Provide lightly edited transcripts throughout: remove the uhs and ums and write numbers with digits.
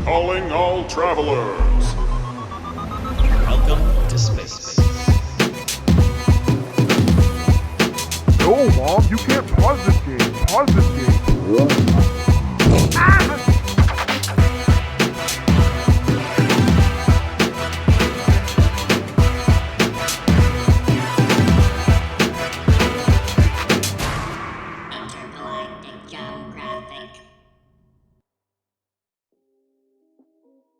Calling all travelers. Welcome to space. No, Mom, you can't pause this game. Pause this game. Intergalactic jumbgraphic.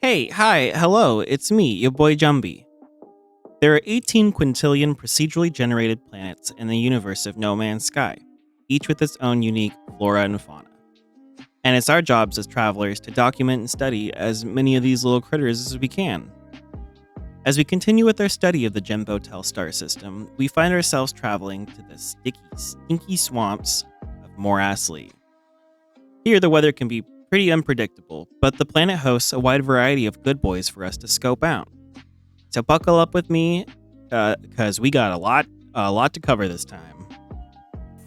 Hey, hi, hello, it's me, your boy Jumby. There are 18 quintillion procedurally generated planets in the universe of No Man's Sky, each with its own unique flora and fauna. And it's our jobs as travelers to document and study as many of these little critters as we can. As we continue with our study of the Jumbo star system, we find ourselves traveling to the sticky, stinky swamps of Morasly. Here, the weather can be pretty unpredictable, but the planet hosts a wide variety of good boys for us to scope out. So buckle up with me, because we got a lot to cover this time.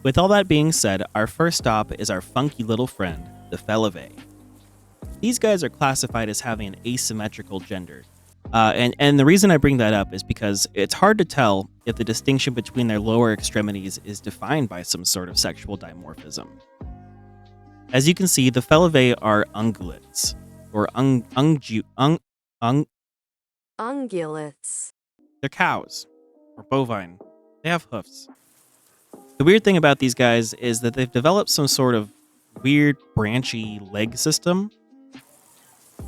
With all that being said, our first stop is our funky little friend, the Felivae. These guys are classified as having an asymmetrical gender. And the reason I bring that up is because it's hard to tell if the distinction between their lower extremities is defined by some sort of sexual dimorphism. As you can see, the Felivae are ungulates, or Ungulates. they're cows, or bovine. They have hoofs. The weird thing about these guys is that they've developed some sort of weird branchy leg system.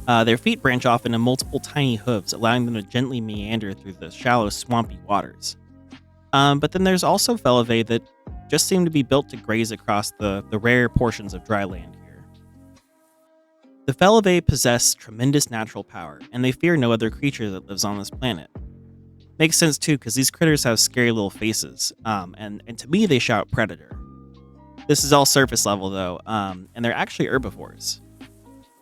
Their feet branch off into multiple tiny hooves, allowing them to gently meander through the shallow, swampy waters. But then there's also Felivae that just seem to be built to graze across the rare portions of dry land here. The Felivae possess tremendous natural power, and they fear no other creature that lives on this planet. Makes sense too, because these critters have scary little faces, and to me they shout predator. This is all surface level though, and they're actually herbivores.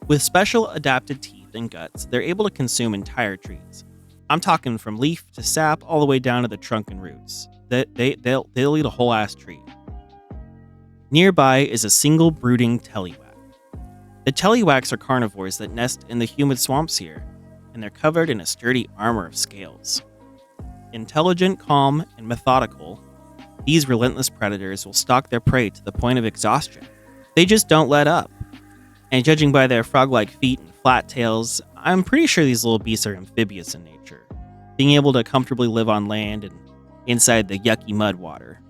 With special adapted teeth and guts, they're able to consume entire trees. I'm talking from leaf to sap all the way down to the trunk and roots. They'll eat a whole ass tree. Nearby is a single brooding tellywhack. The tellywhacks are carnivores that nest in the humid swamps here, and they're covered in a sturdy armor of scales. Intelligent, calm, and methodical, these relentless predators will stalk their prey to the point of exhaustion. They just don't let up. And judging by their frog-like feet and flat tails, I'm pretty sure these little beasts are amphibious in nature, being able to comfortably live on land and inside the yucky mud water.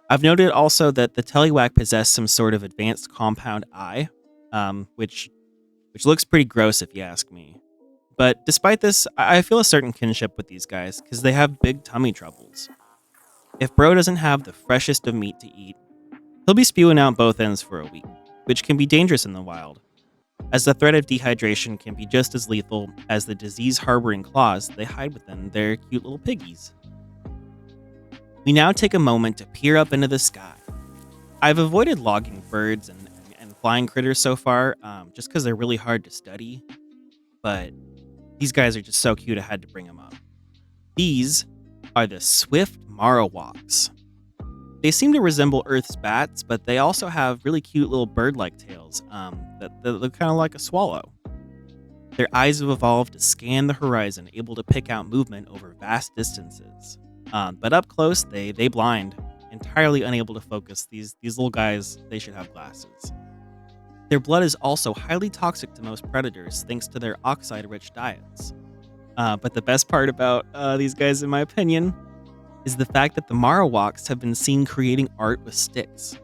I've noted also that the tellywhack possess some sort of advanced compound eye, which looks pretty gross if you ask me. But despite this, I feel a certain kinship with these guys because they have big tummy troubles. If bro doesn't have the freshest of meat to eat, he'll be spewing out both ends for a week, which can be dangerous in the wild, as the threat of dehydration can be just as lethal as the disease-harboring claws they hide within their cute little piggies. We now take a moment to peer up into the sky. I've avoided logging birds and flying critters so far, just because they're really hard to study, but these guys are just so cute I had to bring them up. These are the swift Marowaks. They seem to resemble Earth's bats, but they also have really cute little bird-like tails that look kind of like a swallow. Their eyes have evolved to scan the horizon, able to pick out movement over vast distances. But up close, they blind, entirely unable to focus. These little guys, they should have glasses. Their blood is also highly toxic to most predators thanks to their oxide-rich diets. But the best part about these guys, in my opinion, is the fact that the Marowaks have been seen creating art with sticks.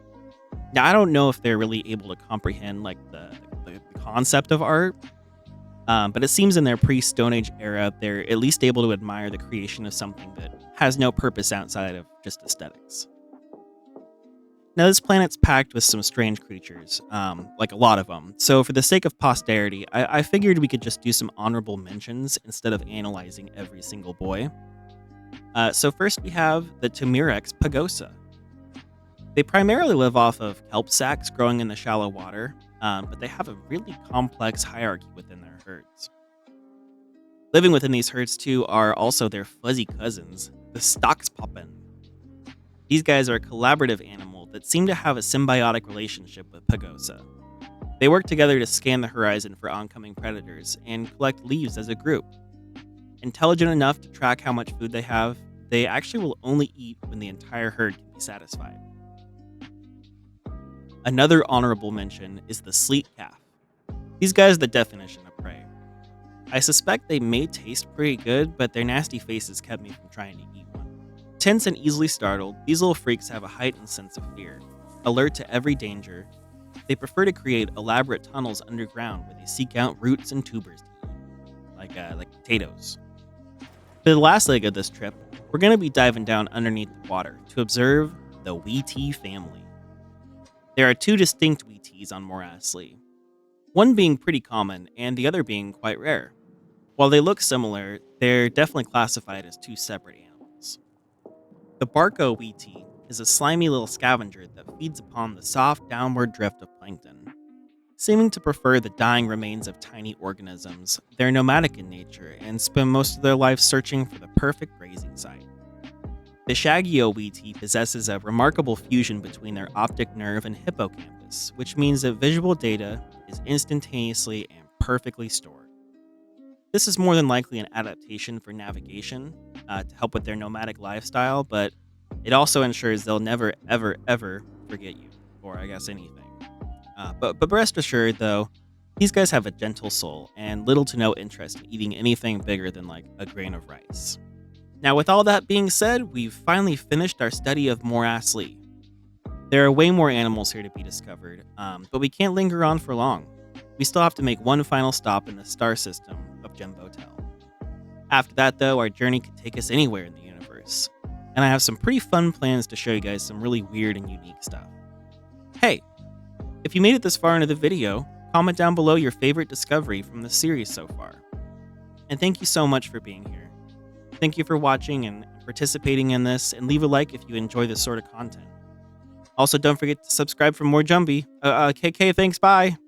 Now, I don't know if they're really able to comprehend like the concept of art, but it seems in their pre-Stone Age era, they're at least able to admire the creation of something that has no purpose outside of just aesthetics. Now, this planet's packed with some strange creatures, like a lot of them. So for the sake of posterity, I figured we could just do some honorable mentions instead of analyzing every single boy. So first we have the Tumurex pagosa. They primarily live off of kelp sacks growing in the shallow water, but they have a really complex hierarchy within their herds. Living within these herds too are also their fuzzy cousins, the Stockspoppen. These guys are a collaborative animal that seem to have a symbiotic relationship with Pagosa. They work together to scan the horizon for oncoming predators and collect leaves as a group. Intelligent enough to track how much food they have, they actually will only eat when the entire herd can be satisfied. Another honorable mention is the sleek calf. These guys are the definition of prey. I suspect they may taste pretty good, but their nasty faces kept me from trying to eat one. Tense and easily startled, these little freaks have a heightened sense of fear. Alert to every danger, they prefer to create elaborate tunnels underground where they seek out roots and tubers to eat, like potatoes. For the last leg of this trip, we're going to be diving down underneath the water to observe the Wheatie family. There are two distinct Wheaties on Morassley, one being pretty common and the other being quite rare. While they look similar, they're definitely classified as two separate animals. The Barco Wheatie is a slimy little scavenger that feeds upon the soft downward drift of plankton. Seeming to prefer the dying remains of tiny organisms, they're nomadic in nature and spend most of their life searching for the perfect grazing site. The Shaggy-O Wheatie possesses a remarkable fusion between their optic nerve and hippocampus, which means that visual data is instantaneously and perfectly stored. This is more than likely an adaptation for navigation to help with their nomadic lifestyle, but it also ensures they'll never, ever, ever forget you, or I guess anything. But rest assured, though, these guys have a gentle soul and little to no interest in eating anything bigger than like a grain of rice. Now, with all that being said, we've finally finished our study of Morassley. There are way more animals here to be discovered, but we can't linger on for long. We still have to make one final stop in the star system of Jumbotel. After that, though, our journey could take us anywhere in the universe, and I have some pretty fun plans to show you guys some really weird and unique stuff. Hey, if you made it this far into the video, comment down below your favorite discovery from the series so far. And thank you so much for being here. Thank you for watching and participating in this, and leave a like if you enjoy this sort of content. Also, don't forget to subscribe for more Jumby. KK, thanks, bye!